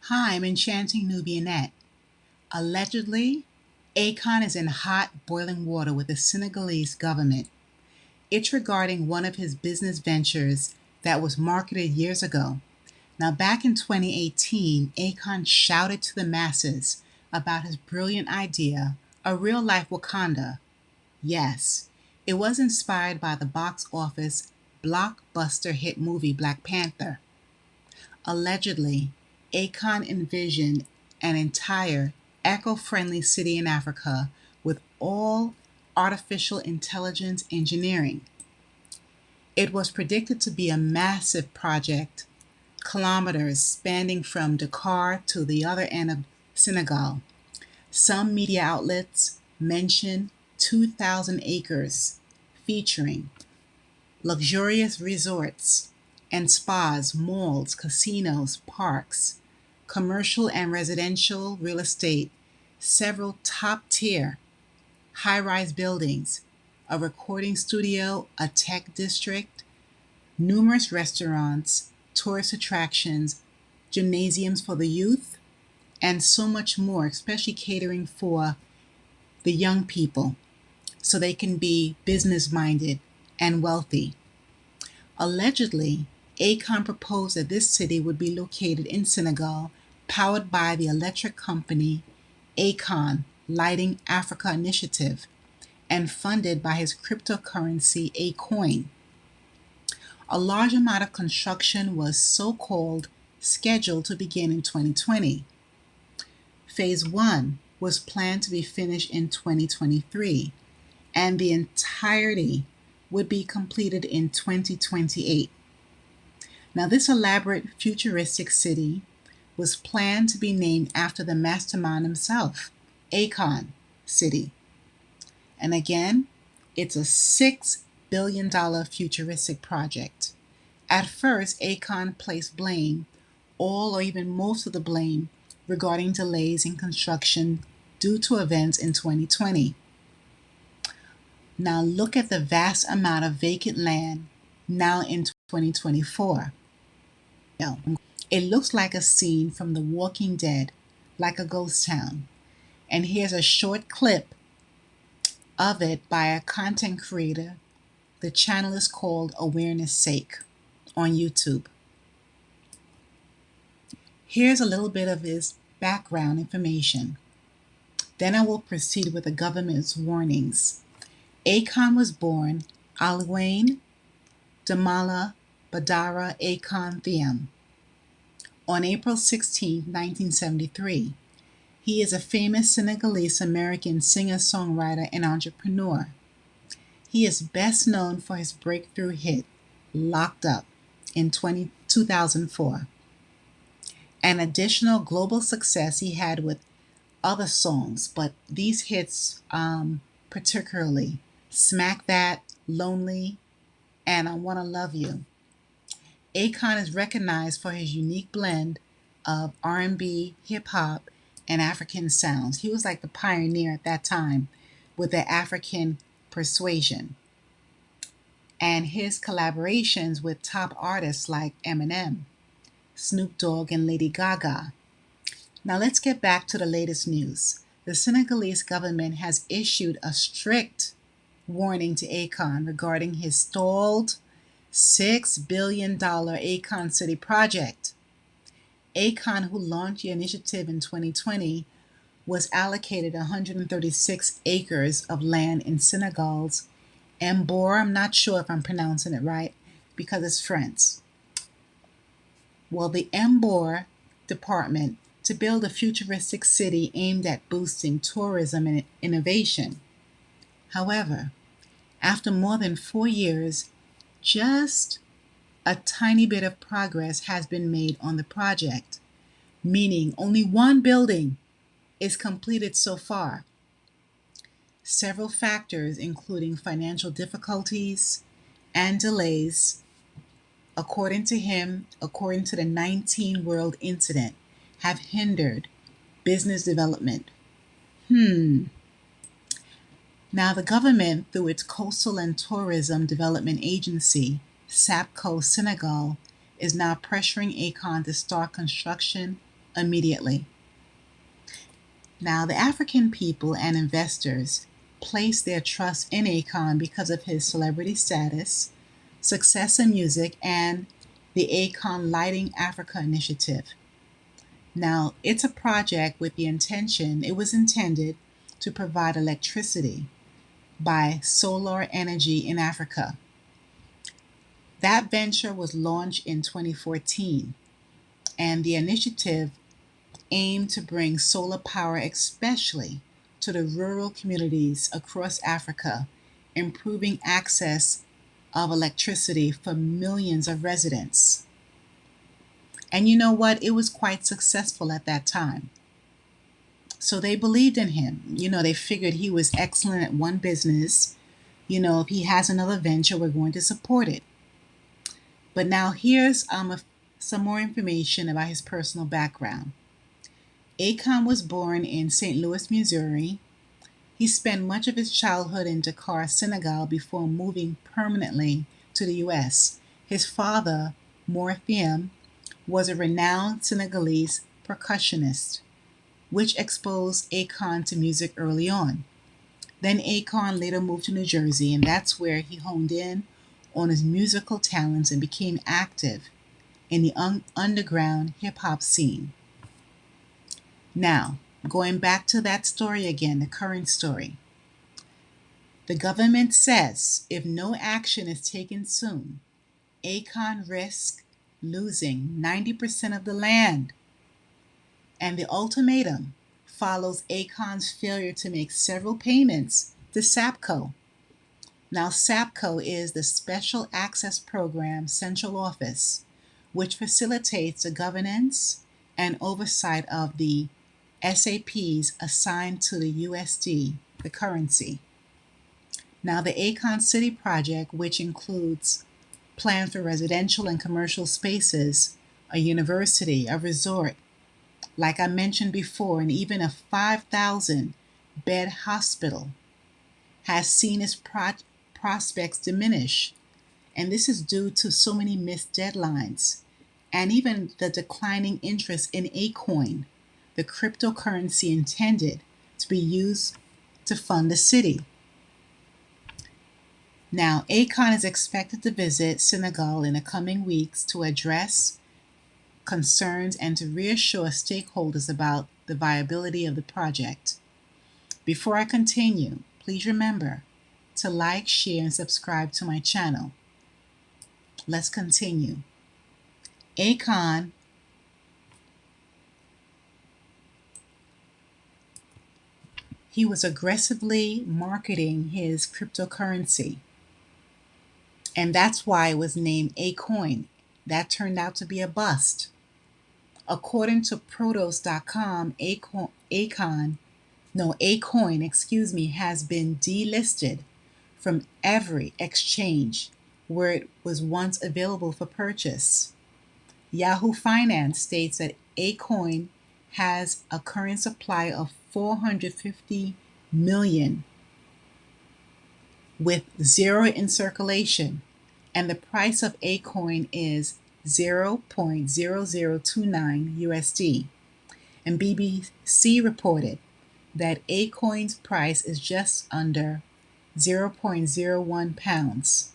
Hi, I'm Enchanting Nubianette. Allegedly, Akon is in hot, boiling water with the Senegalese government. It's regarding one of his business ventures that was marketed years ago. Now, back in 2018, Akon shouted to the masses about his brilliant idea, a real life Wakanda. Yes, it was inspired by the box office blockbuster hit movie Black Panther. Allegedly, Akon envisioned an entire eco-friendly city in Africa with all artificial intelligence engineering. It was predicted to be a massive project, kilometers spanning from Dakar to the other end of Senegal. Some media outlets mention 2,000 acres, featuring luxurious resorts and spas, malls, casinos, parks, commercial and residential real estate, several top tier high rise buildings, a recording studio, a tech district, numerous restaurants, tourist attractions, gymnasiums for the youth, and so much more, especially catering for the young people so they can be business minded and wealthy. Allegedly, Akon proposed that this city would be located in Senegal, powered by the electric company Akon Lighting Africa Initiative, and funded by his cryptocurrency Acoin. A large amount of construction was so called scheduled to begin in 2020. Phase 1 was planned to be finished in 2023, and the entirety would be completed in 2028. Now, this elaborate futuristic city was planned to be named after the mastermind himself, Akon City. And again, it's a $6 billion futuristic project. At first, Akon placed blame, all or even most of the blame, regarding delays in construction due to events in 2020. Now, look at the vast amount of vacant land now in 2024. It looks like a scene from The Walking Dead, like a ghost town. And here's a short clip of it by a content creator. The channel is called Awareness Sake on YouTube. Here's a little bit of his background information. Then I will proceed with the government's warnings. Akon was born Alwayne Damala Badara Akon Thiam on April 16, 1973. He is a famous Senegalese American singer-songwriter and entrepreneur. He is best known for his breakthrough hit, Locked Up, in 2004. An additional global success he had with other songs, but these hits particularly, Smack That, Lonely, and I Wanna Love You. Akon is recognized for his unique blend of R&B, hip hop, and African sounds. He was like the pioneer at that time with the African persuasion. And his collaborations with top artists like Eminem, Snoop Dogg, and Lady Gaga. Now let's get back to the latest news. The Senegalese government has issued a strict warning to Akon regarding his stalled $6 billion Akon City project. Akon, who launched the initiative in 2020, was allocated 136 acres of land in Senegal's Mbor. I'm not sure if I'm pronouncing it right because it's French. Well, the Mbor department to build a futuristic city aimed at boosting tourism and innovation. However, after more than 4 years, just a tiny bit of progress has been made on the project, meaning only one building is completed so far. Several factors, including financial difficulties and delays, according to him, according to the 19 World Incident, have hindered business development. Now, the government, through its Coastal and Tourism Development Agency, SAPCO Senegal, is now pressuring Akon to start construction immediately. Now, the African people and investors placed their trust in Akon because of his celebrity status, success in music, and the Akon Lighting Africa initiative. Now, it's a project with the intention, it was intended to provide electricity by solar energy in Africa. That venture was launched in 2014, and the initiative aimed to bring solar power, especially to the rural communities across Africa, improving access of electricity for millions of residents. And you know what? It was quite successful at that time. So they believed in him. They figured he was excellent at one business. If he has another venture, we're going to support it. But now here's some more information about his personal background. Akon was born in St. Louis, Missouri. He spent much of his childhood in Dakar, Senegal, before moving permanently to the U.S. His father, Morphiem, was a renowned Senegalese percussionist, which exposed Akon to music early on. Then Akon later moved to New Jersey, and that's where he honed in on his musical talents and became active in the underground hip hop scene. Now, going back to that story again, the current story. The government says if no action is taken soon, Akon risks losing 90% of the land. And the ultimatum follows Akon's failure to make several payments to SAPCO. Now, SAPCO is the Special Access Program Central Office, which facilitates the governance and oversight of the SAPs assigned to the USD, the currency. Now, the Akon City project, which includes plans for residential and commercial spaces, a university, a resort, like I mentioned before, and even a 5,000 bed hospital, has seen its prospects diminish. And this is due to so many missed deadlines and even the declining interest in Akon, the cryptocurrency intended to be used to fund the city. Now, Akon is expected to visit Senegal in the coming weeks to address concerns and to reassure stakeholders about the viability of the project. Before I continue, please remember to like, share, and subscribe to my channel. Let's continue. Akon he was aggressively marketing his cryptocurrency, and that's why it was named Akon. That turned out to be a bust. According to Protos.com, Akoin, has been delisted from every exchange where it was once available for purchase. Yahoo Finance states that Akoin has a current supply of 450 million with zero in circulation, and the price of Akoin is 0.0029 USD. And BBC reported that Akoin's price is just under 0.01 pounds.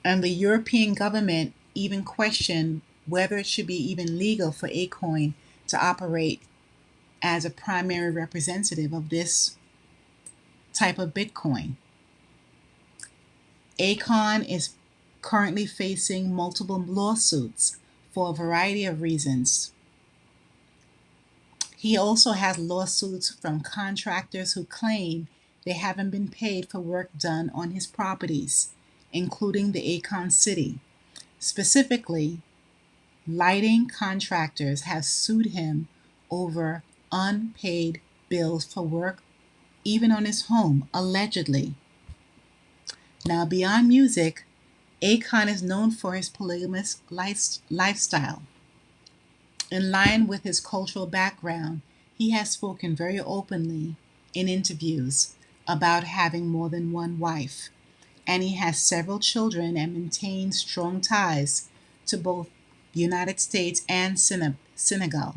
And the European government even questioned whether it should be even legal for Akon to operate as a primary representative of this type of Bitcoin. Akon is currently facing multiple lawsuits for a variety of reasons. He also has lawsuits from contractors who claim they haven't been paid for work done on his properties, including the Akon City. Specifically, lighting contractors have sued him over unpaid bills for work, even on his home, allegedly. Now, beyond music, Akon is known for his polygamous lifestyle. In line with his cultural background, he has spoken very openly in interviews about having more than one wife, and he has several children and maintains strong ties to both the United States and Senegal.